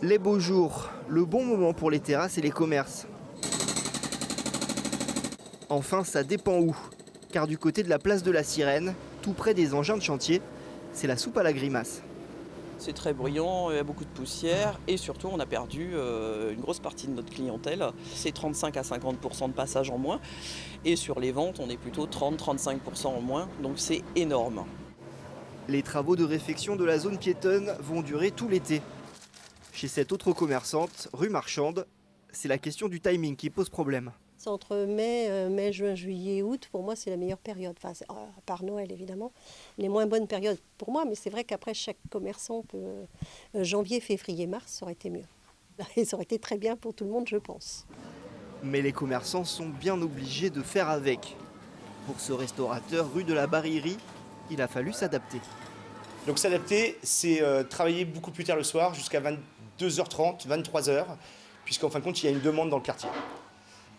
Les beaux jours, le bon moment pour les terrasses et les commerces. Enfin, ça dépend où. Car du côté de la place de la Sirène, tout près des engins de chantier, c'est la soupe à la grimace. C'est très bruyant, il y a beaucoup de poussière et surtout on a perdu une grosse partie de notre clientèle. C'est 35 à 50% de passage en moins et sur les ventes on est plutôt 30-35% en moins, donc c'est énorme. Les travaux de réfection de la zone piétonne vont durer tout l'été. Chez cette autre commerçante, rue Marchande, c'est la question du timing qui pose problème. C'est entre mai, juin, juillet, août. Pour moi, c'est la meilleure période. Enfin, à part Noël, évidemment. Les moins bonnes périodes pour moi, mais c'est vrai qu'après, chaque commerçant peut... janvier, février, mars, ça aurait été mieux. Et ça aurait été très bien pour tout le monde, je pense. Mais les commerçants sont bien obligés de faire avec. Pour ce restaurateur rue de la Barillerie, il a fallu s'adapter. Donc s'adapter, c'est travailler beaucoup plus tard le soir, jusqu'à 22h30, 23h, puisqu'en fin de compte, il y a une demande dans le quartier.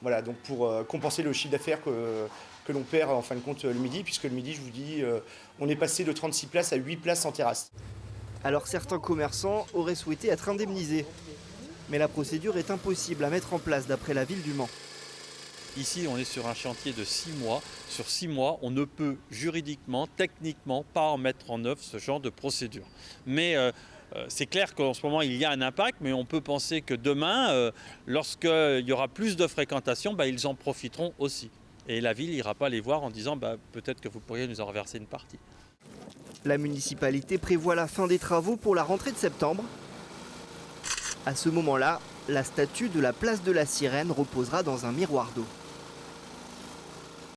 Voilà, donc pour compenser le chiffre d'affaires que l'on perd en fin de compte le midi, puisque le midi, je vous dis, on est passé de 36 places à 8 places en terrasse. Alors certains commerçants auraient souhaité être indemnisés. Mais la procédure est impossible à mettre en place d'après la ville du Mans. Ici, on est sur un chantier de 6 mois. Sur 6 mois, on ne peut juridiquement, techniquement, pas en mettre en œuvre ce genre de procédure. Mais c'est clair qu'en ce moment, il y a un impact, mais on peut penser que demain, lorsqu'il y aura plus de fréquentation, ils en profiteront aussi. Et la ville n'ira pas les voir en disant peut-être que vous pourriez nous en reverser une partie. La municipalité prévoit la fin des travaux pour la rentrée de septembre. À ce moment-là, la statue de la place de la Sirène reposera dans un miroir d'eau.